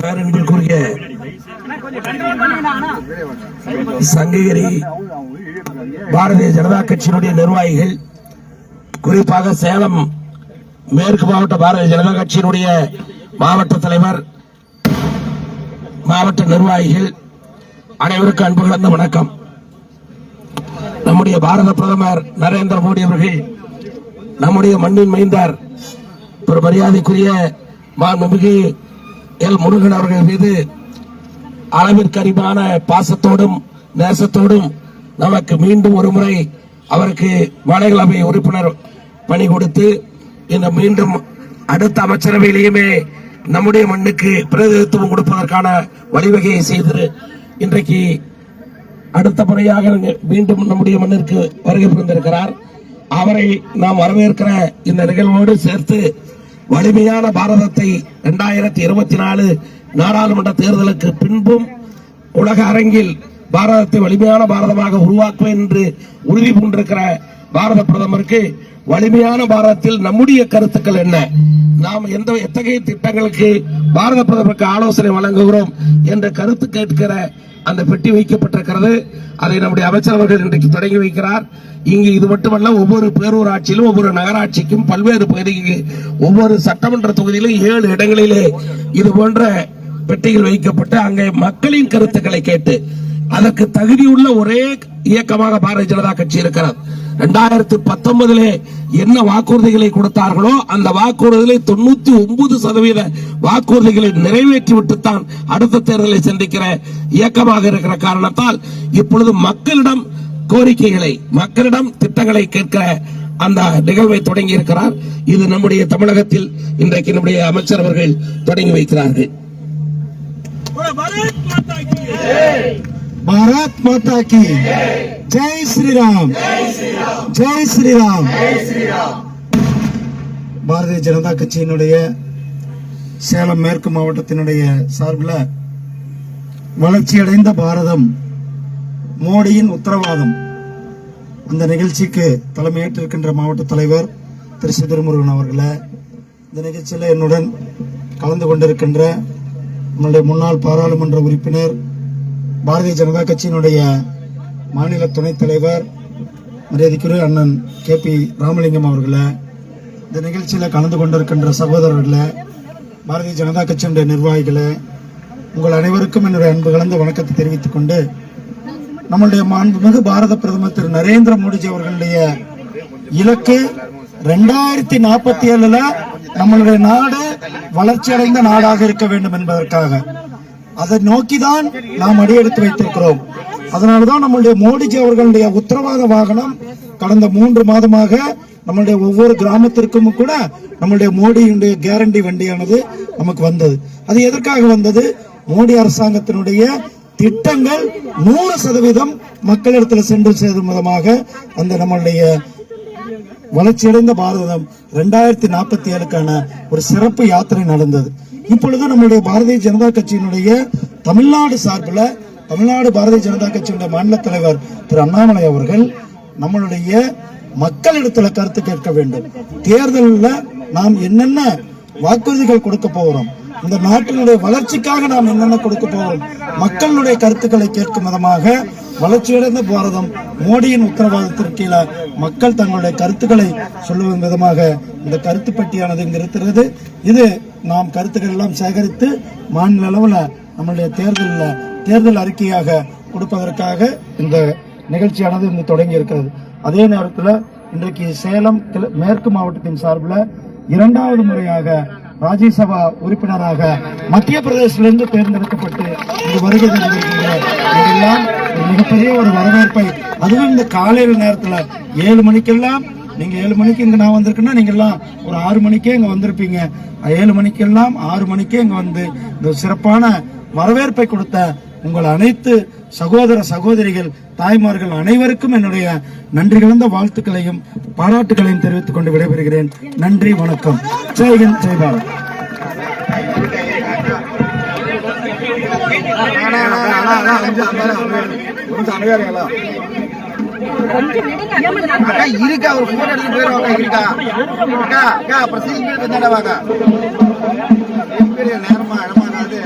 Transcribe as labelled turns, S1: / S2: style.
S1: பேரன்பிற்குரிய சங்ககிரி பாரதிய ஜனதா கட்சியினுடைய நிர்வாகிகள், குறிப்பாக சேலம் மேற்கு மாவட்ட பாரதிய ஜனதா கட்சியினுடைய மாவட்ட தலைவர், மாவட்ட நிர்வாகிகள் அனைவருக்கும் அன்பு கலந்த வணக்கம். நம்முடைய பாரத பிரதமர் நரேந்திர மோடி அவர்கள் நம்முடைய மண்ணின் மைந்தார் மரியாதைக்குரிய மாண்புமிகு எல் முருகன் அவர்கள் மீது அளவிற்கு அதிகமான பாசத்தோடும் நேசத்தோடும் நமக்கு மீண்டும் ஒரு முறை அவருக்கு மாநிலங்களவை உறுப்பினர் பணி கொடுத்து இந்த மீண்டும் அடுத்த அமைச்சரவையிலேயுமே நம்முடைய மண்ணுக்கு பிரதிநிதித்துவம் கொடுப்பதற்கான வழிவகையை செய்து இன்றைக்கு அடுத்த முறையாக மீண்டும் நம்முடைய மண்ணிற்கு வருகை புரிந்திருக்கிறார். அவரை நாம் வரவேற்கிற இந்த நிகழ்வோடு சேர்த்து வலிமையான பாரதத்தை 2024 நாடாளுமன்ற தேர்தலுக்கு பின்பும் உலக அரங்கில் பாரதத்தை வலிமையான பாரதமாக உருவாக்குவேன் என்று உறுதி பூண்டிருக்கிற பாரத பிரதமருக்கு வலிமையான பாரதத்தில் நம்முடைய கருத்துக்கள் என்ன, நாம் எத்தகைய திட்டங்களுக்கு பாரத பிரதமருக்கு ஆலோசனை வழங்குகிறோம் என்ற கருத்து கேட்கிற அந்த பெட்டி வைக்கப்பட்டிருக்கிறது. அதை நம்முடைய அமைச்சர் அவர்கள் இன்றைக்கு தொடங்கி வைக்கிறார். இங்கு இது மட்டுமல்ல, ஒவ்வொரு பேரூராட்சியிலும் ஒவ்வொரு நகராட்சிக்கும் பல்வேறு பகுதிக்கு ஒவ்வொரு சட்டமன்ற தொகுதியிலும் 7 இடங்களிலே இது போன்ற பெட்டிகள் வைக்கப்பட்டு அங்கே மக்களின் கருத்துக்களை கேட்டு அதற்கு தகுதியுள்ள ஒரே இயக்கமாக பாரதிய ஜனதா கட்சி இருக்கிறது. 2019 என்ன வாக்குறுதிகளை கொடுத்தார்களோ அந்த வாக்குறுதிகளை 99% வாக்குறுதிகளை நிறைவேற்றிவிட்டுத்தான் அடுத்த தேர்தலை சந்திக்கிற இயக்கமாக இருக்கிற காரணத்தால் இப்பொழுது மக்களிடம் கோரிக்கைகளை, மக்களிடம் திட்டங்களை கேட்கிற அந்த நிகழ்வை தொடங்கி இருக்கிறார். இது நம்முடைய தமிழகத்தில் இன்றைக்கு நம்முடைய அமைச்சர் அவர்கள் தொடங்கி வைக்கிறார்கள்.
S2: பாரத் மாதா கி ஜெய் ஸ்ரீராம், ஜெய் ஸ்ரீராம். பாரதிய ஜனதா கட்சியினுடைய சேலம் மேற்கு மாவட்டத்தினுடைய சார்பில் வளர்ச்சியடைந்த பாரதம் மோடியின் உத்தரவாதம் அந்த நிகழ்ச்சிக்கு தலைமையேற்றிருக்கின்ற மாவட்ட தலைவர் திரு திருமுருகன் அவர்களே, இந்த நிகழ்ச்சியில் என்னுடன் கலந்து கொண்டிருக்கின்ற நம்முடைய முன்னாள் பாராளுமன்ற உறுப்பினர், பாரதிய ஜனதா கட்சியினுடைய மாநில துணைத் தலைவர் மரியாதைக்குரிய அண்ணன் KP ராமலிங்கம் அவர்களே, இந்த நிகழ்ச்சியில் கலந்து கொண்டிருக்கின்ற சகோதரர்களே, பாரதிய ஜனதா கட்சியினுடைய நிர்வாகிகளே, உங்கள் அனைவருக்கும் என்னுடைய அன்பு கலந்த வணக்கத்தை தெரிவித்துக் கொண்டு, நம்முடைய மாண்புமிகு பாரத பிரதமர் திரு நரேந்திர மோடிஜி அவர்களுடைய இலக்கு 2047 நம்மளுடைய நாடு வளர்ச்சியடைந்த நாடாக இருக்க வேண்டும் என்பதற்காக அதை நோக்கிதான் நாம் அடியெடுத்து வைத்திருக்கிறோம். அதனாலதான் நம்மளுடைய மோடிஜி அவர்களுடைய உத்தரவாத வாகனம் கடந்த 3 மாதமாக நம்மளுடைய ஒவ்வொரு கிராமத்திற்கும் கூட நம்மளுடைய மோடியுடைய கேரண்டி வண்டியானது நமக்கு வந்தது. அது எதற்காக வந்தது? மோடி அரசாங்கத்தினுடைய திட்டங்கள் 100% மக்களிடத்தில் சென்று சேரும் விதமாக அந்த நம்மளுடைய வளர்ச்சியடைந்த பாரதம் 2047க்கான ஒரு சிறப்பு யாத்திரை நடந்தது. இப்பொழுது நம்முடைய பாரதிய ஜனதா கட்சியினுடைய தமிழ்நாடு சார்பில், தமிழ்நாடு பாரதிய ஜனதா கட்சியினுடைய மாநில தலைவர் திரு அண்ணாமலை அவர்கள் நம்மளுடைய மக்களிடத்தில் கருத்து கேட்க வேண்டும். தேர்தலில் நாம் என்னென்ன வாக்குறுதிகள் கொடுக்க போகிறோம், இந்த நாட்டினுடைய வளர்ச்சிக்காக நாம் என்னென்ன கொடுக்க போகிறோம், மக்களுடைய கருத்துக்களை கேட்கும் விதமாக வளர்ச்சியடைந்த பாரதம் மோடியின் உத்தரவாதத்திற்கு கீழே மக்கள் தங்களுடைய கருத்துக்களை சொல்லும் விதமாக இந்த கருத்து பெட்டியானது இங்கு இருக்கிறது. இது நாம் கருத்துக்கள் எல்லாம் சேகரித்து மாநில அளவில் நம்மளுடைய தேர்தல் அறிக்கையாக கொடுப்பதற்காக இந்த நிகழ்ச்சியானது இங்கு தொடங்கி இருக்கிறது. அதே நேரத்தில் இன்றைக்கு சேலம் மேற்கு மாவட்டத்தின் சார்பில் 2வது முறையாக ராஜ்யசபா உறுப்பினராக மத்திய பிரதேசத்திலிருந்து தேர்ந்தெடுக்கப்பட்டு இங்கு வருகை தந்திருக்கின்ற இதெல்லாம் மிகப்பெரிய ஒரு வரவேற்பை, அதுவும் இந்த காலையில் நேரத்தில் 7 மணிக்கெல்லாம், நீங்க 7 மணிக்கு இங்க நான் வந்திருக்கேன்னா நீங்க எல்லாம் ஒரு 6 மணிக்கே இங்க வந்திருப்பீங்க. 7 மணிக்கெல்லாம் 6 மணிக்கே இங்க வந்து இந்த சிறப்பான வரவேற்பை கொடுத்த உங்கள் அனைத்து சகோதர சகோதரிகள், தாய்மார்கள் அனைவருக்கும் என்னுடைய நன்றி கலந்த வாழ்த்துக்களையும் பாராட்டுகளையும் தெரிவித்துக் கொண்டு விடைபெறுகிறேன். நன்றி, வணக்கம். ஜெய்ஹிந்த், ஜெய் பாரத்.
S3: இருக்கா ஒரு போட்டோ எடுத்து போயிருவாங்க. இருக்கா அக்கா அக்கா அப்புறம் சீக்கிரம் கொஞ்சம் நேரமா இடமாகாது.